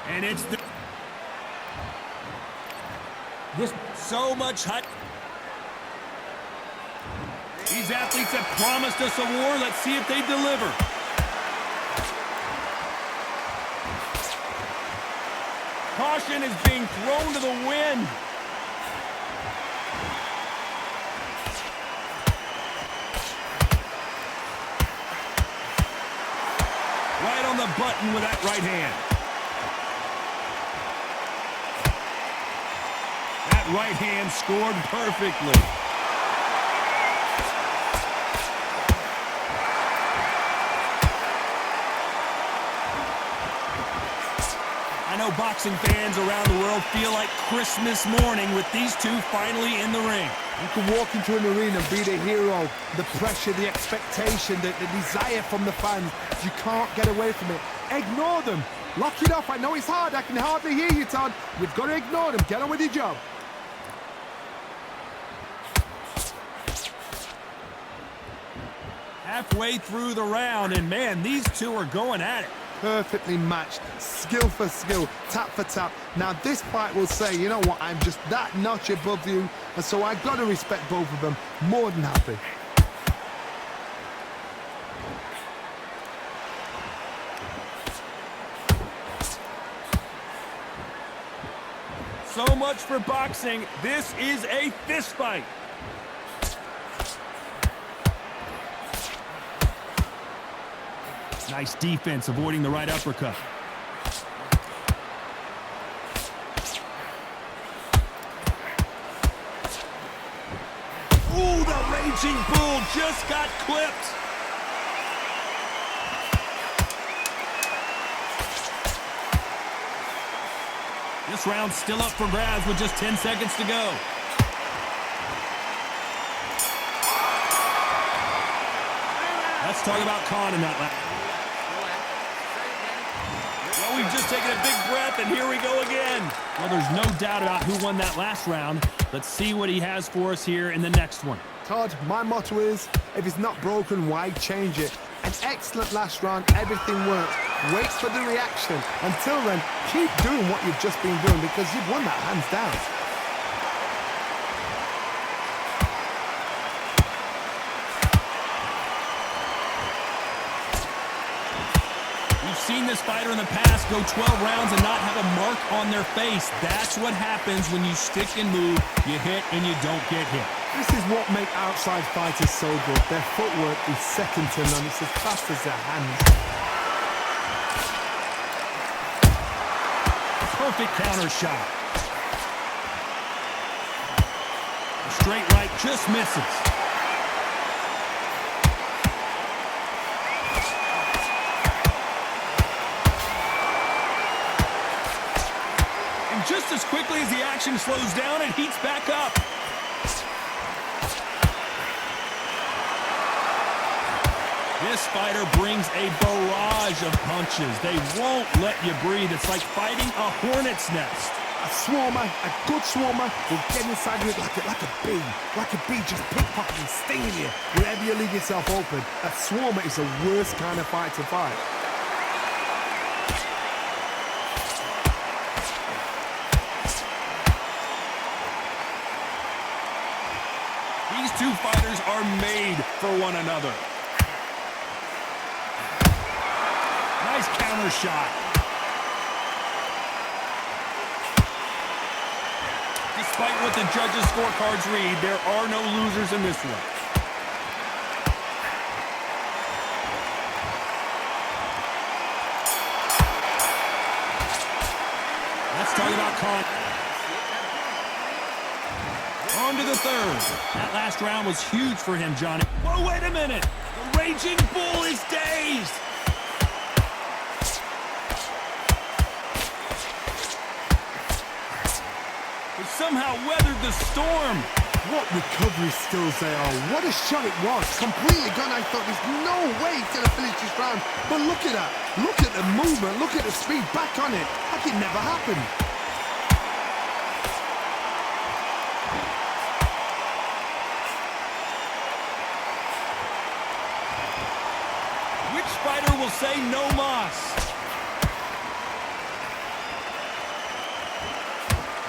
And it's this so much hype. These athletes have promised us a war. Let's see if they deliver. Caution is being thrown to the wind. Right on the button with that right hand. That right hand scored perfectly. I know boxing fans around the world feel like Christmas morning with these two finally in the ring. You can walk into an arena and be the hero. The pressure, the expectation, the desire from the fans. You can't get away from it. Ignore them. Lock it off. I know it's hard. I can hardly hear you, Todd. You've got to ignore them. Get on with your job. Halfway through the round, and man, these two are going at it. Perfectly matched, skill for skill, tap for tap. Now this fight will say, you know what, I'm just that notch above you, and so I've got to respect both of them. More than happy. So much for boxing. This is a fist fight. Nice defense, avoiding the right uppercut. Ooh, the raging bull just got clipped. This round's still up for grabs with just 10 seconds to go. Let's talk about Khan in that lap. Well, we've just taken a big breath, and here we go again. Well, there's no doubt about who won that last round. Let's see what he has for us here in the next one. Todd, my motto is, if it's not broken, why change it? An excellent last round, everything worked. Wait for the reaction. Until then, keep doing what you've just been doing because you've won that hands down. Seen this fighter in the past go 12 rounds and not have a mark on their face. That's what happens when you stick and move, you hit and you don't get hit. This is what makes outside fighters so good. Their footwork is second to none. It's as fast as their hands. Perfect counter shot. A straight right just misses. Just as quickly as the action slows down, it heats back up. This fighter brings a barrage of punches. They won't let you breathe. It's like fighting a hornet's nest. A swarmer, a good swarmer, will get inside you like a bee. Like a bee just pickpocketing, stinging you wherever you leave yourself open. A swarmer is the worst kind of fight to fight. These two fighters are made for one another. Nice counter shot. Despite what the judges' scorecards read, there are no losers in this one. Let's talk about Khan. On to the third. That last round was huge for him, Johnny. Whoa, wait a minute. The raging bull is dazed. He somehow weathered the storm. What recovery skills they are. What a shot it was. Completely gone. I thought there's no way he's going to finish this round. But look at that. Look at the movement. Look at the speed. Back on it. Like it never happened. Which fighter will say no mas?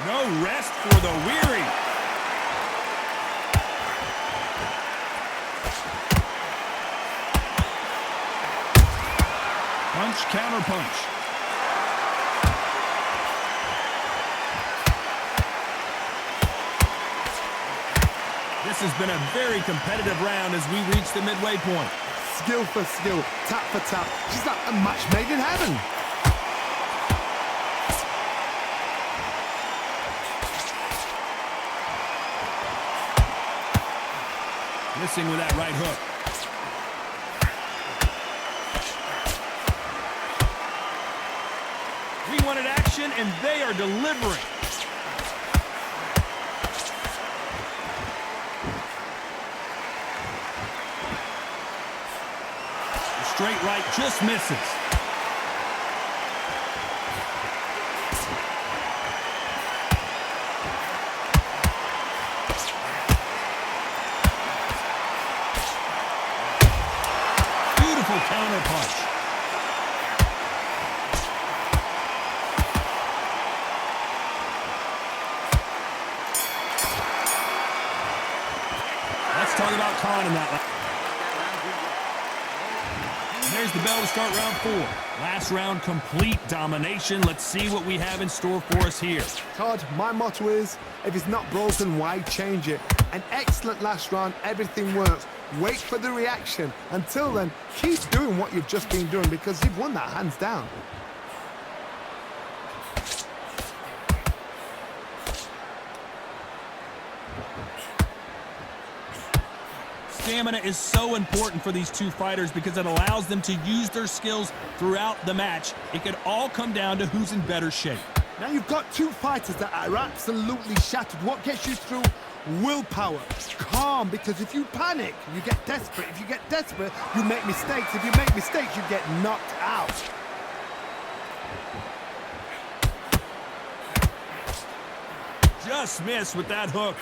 No rest for the weary. Punch, counter punch. This has been a very competitive round as we reach the midway point. Skill for skill, tap for tap. She's like a match made in heaven. Missing with that right hook. We wanted action, and they are delivering. The straight right just misses. Beautiful counter punch. Let's talk about Khan in that. And there's the bell to start round 4. Last round, complete domination. Let's see what we have in store for us here. Todd, my motto is, if it's not broken, why change it? An excellent last round, everything works. Wait for the reaction. Until then, keep doing what you've just been doing because you've won that hands down. Stamina is so important for these two fighters because it allows them to use their skills throughout the match. It could all come down to who's in better shape. Now you've got two fighters that are absolutely shattered. What gets you through? Willpower. Calm, because if you panic, you get desperate. If you get desperate, you make mistakes. If you make mistakes, you get knocked out. Just missed with that hook.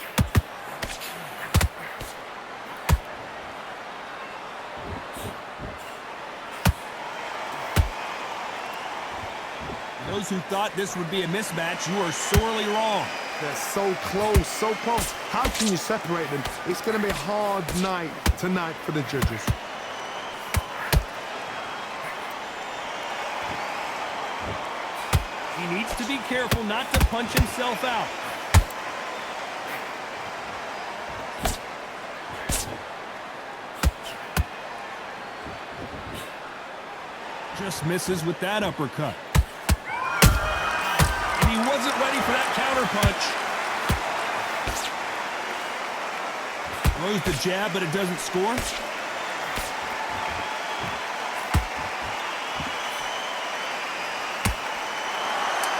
Those who thought this would be a mismatch, you are sorely wrong. They're so close, so close. How can you separate them? It's going to be a hard night tonight for the judges. He needs to be careful not to punch himself out. Just misses with that uppercut. And he wasn't ready for that counter punch. Throws the jab, but it doesn't score.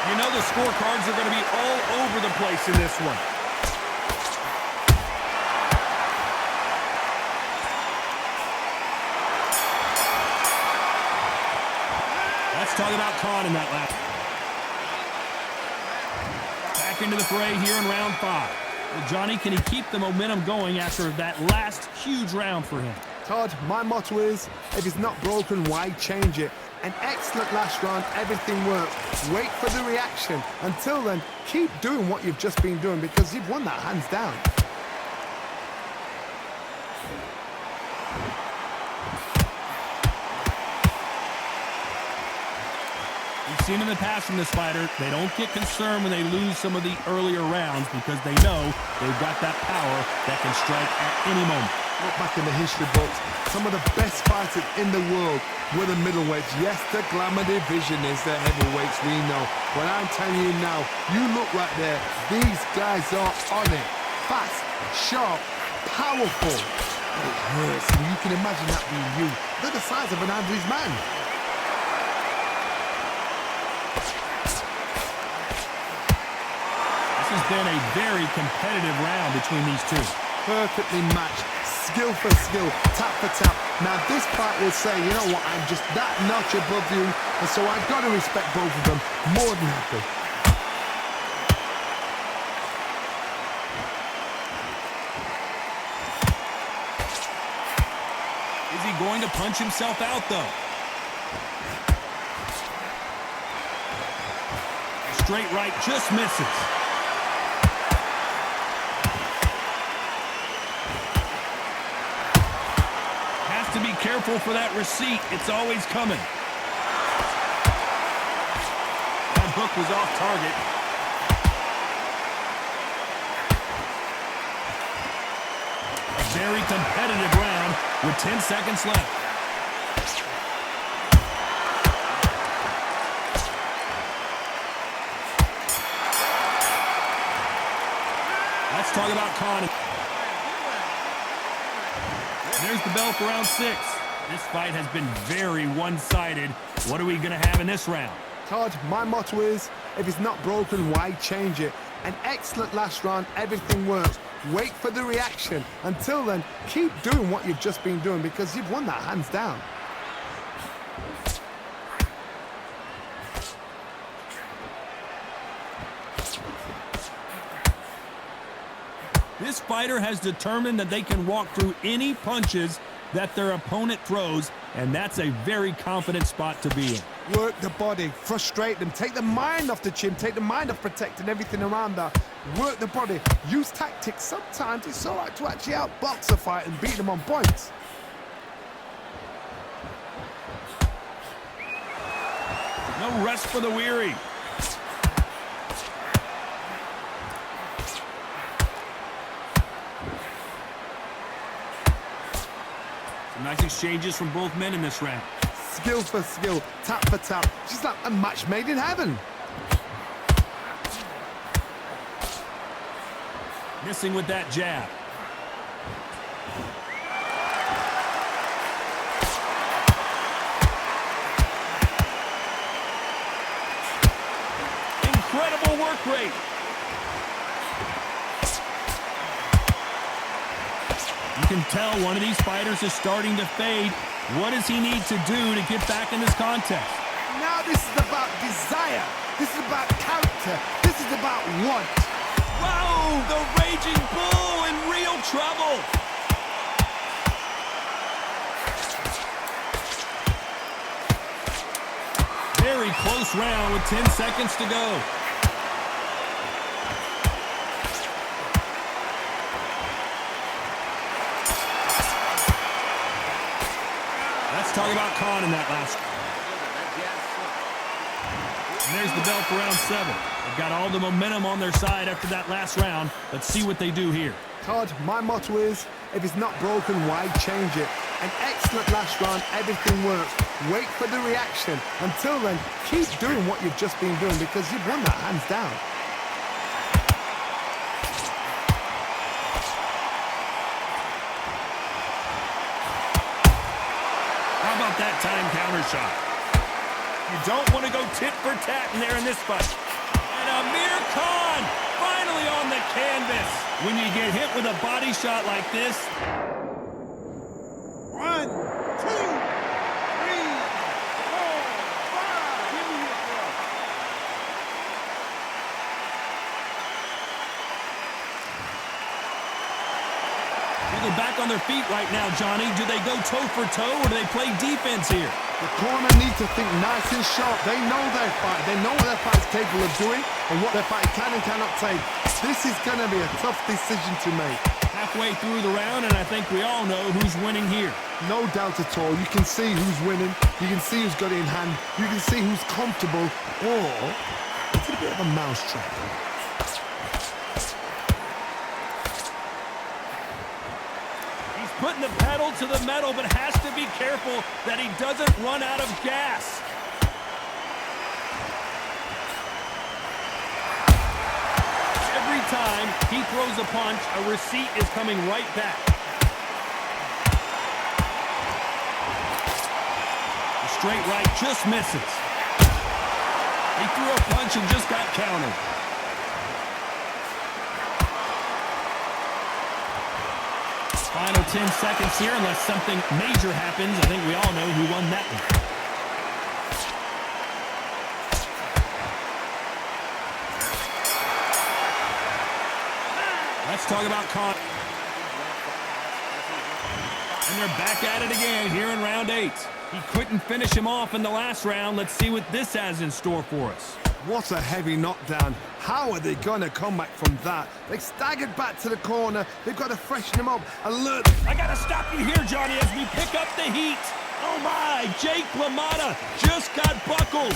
You know the scorecards are going to be all over the place in this one. Let's talk about Khan in that last. Back into the fray here in round 5. Well, Johnny, can he keep the momentum going after that last huge round for him? Todd, my motto is, if it's not broken, why change it? An excellent last round, everything works. Wait for the reaction. Until then, keep doing what you've just been doing because you've won that hands down. We've seen in the past from this fighter, they don't get concerned when they lose some of the earlier rounds because they know they've got that power that can strike at any moment. Look back in the history books, some of the best fighters in the world were the middleweights. Yes, the glamour division is the heavyweights, we know. But I'm telling you now, you look right there, these guys are on it. Fast, sharp, powerful. It hurts, and you can imagine that being you. They're the size of an average man. This has been a very competitive round between these two. Perfectly matched, skill for skill, tap for tap. Now this fight will say, you know what, I'm just that notch above you, and so I've got to respect both of them more than happy. Is he going to punch himself out, though? Straight right just misses. careful for that receipt. It's always coming. That hook was off target. A very competitive round with 10 seconds left. Let's talk about Khan. There's the bell for round 6. This fight has been very one-sided. What are we going to have in this round? Todd, my motto is, if it's not broken, why change it? An excellent last round, everything works. Wait for the reaction. Until then, keep doing what you've just been doing because you've won that hands down. This fighter has determined that they can walk through any punches that their opponent throws, and that's a very confident spot to be in. Work the body, frustrate them, take the mind off the chin, take the mind off protecting everything around that. Work the body, use tactics. Sometimes it's all right to actually outbox a fight and beat them on points. No rest for the weary. Some nice exchanges from both men in this round. Skill for skill, tap for tap, just like a match made in heaven. Missing with that jab. Incredible work rate. You can tell one of these fighters is starting to fade. What does he need to do to get back in this contest? Now this is about desire. This is about character. This is about want. Whoa! The Raging Bull in real trouble. Very close round with 10 seconds to go. Let's talk about Khan in that last. And there's the bell for round 7. They've got all the momentum on their side after that last round. Let's see what they do here. Todd, my motto is, if it's not broken, why change it? An excellent last round, everything works. Wait for the reaction. Until then, keep doing what you've just been doing because you've won that hands down. How about that time counter shot? You don't want to go tit for tat in there in this fight. And Amir Khan finally on the canvas. When you get hit with a body shot like this. 1, 2, 3, 4, 5. Give me your bro. They're back on their feet right now, Johnny. Do they go toe for toe or do they play defense here? The corner needs to think nice and sharp. They know their fight. They know what their fight's capable of doing and what their fight can and cannot take. This is going to be a tough decision to make. Halfway through the round, and I think we all know who's winning here. No doubt at all. You can see who's winning. You can see who's got it in hand. You can see who's comfortable. Or it's a bit of a mousetrap. He's putting the pedal to the metal, but has to be careful that he doesn't run out of gas. Every time he throws a punch, a receipt is coming right back. The straight right just misses. He threw a punch and just got countered. Final 10 seconds here, unless something major happens. I think we all know who won that one. Let's talk about Khan. And they're back at it again here in round 8. He couldn't finish him off in the last round. Let's see what this has in store for us. What a heavy knockdown. How are they going to come back from that? They staggered back to the corner. They've got to freshen them up and learn. I got to stop you here, Johnny, as we pick up the heat. Oh, my. Jake LaMotta just got buckled.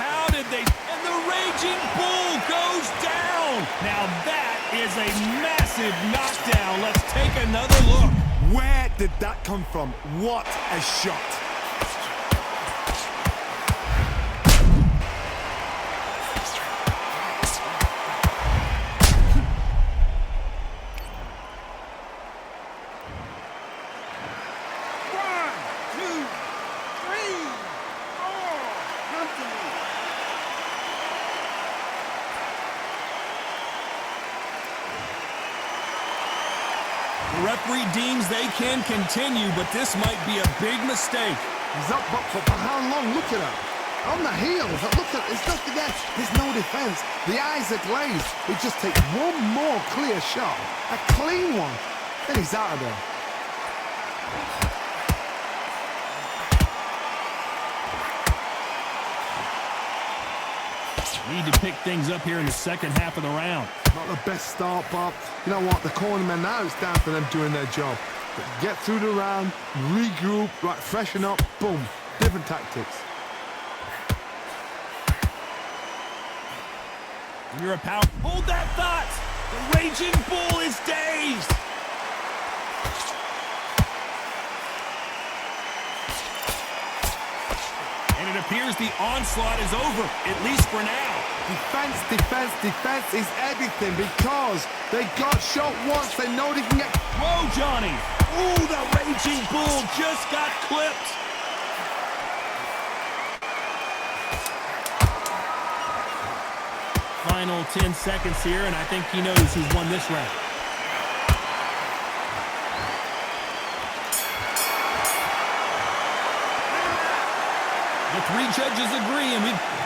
How did they... And the Raging Bull goes down. Now that is a massive knockdown. Let's take another look. Where did that come from? What a shot. The referee deems they can continue, but this might be a big mistake. He's up, but for how long? Look at that. On the heels. Look at it's nothing there. There's no defense. The eyes are glazed. He just takes one more clear shot. A clean one. Then he's out of there. Need to pick things up here in the second half of the round. Not the best start, but you know what? The cornermen now, it's down to them doing their job. But get through the round, regroup, right, freshen up, boom. Different tactics. You're a power. Hold that thought. The Raging Bull is dazed. And it appears the onslaught is over, at least for now. Defense, defense, defense is everything because they got shot once. They know they can get... Whoa, Johnny. Ooh, the Raging Bull just got clipped. Final 10 seconds here, and I think he knows who's won this round. The three judges agree, and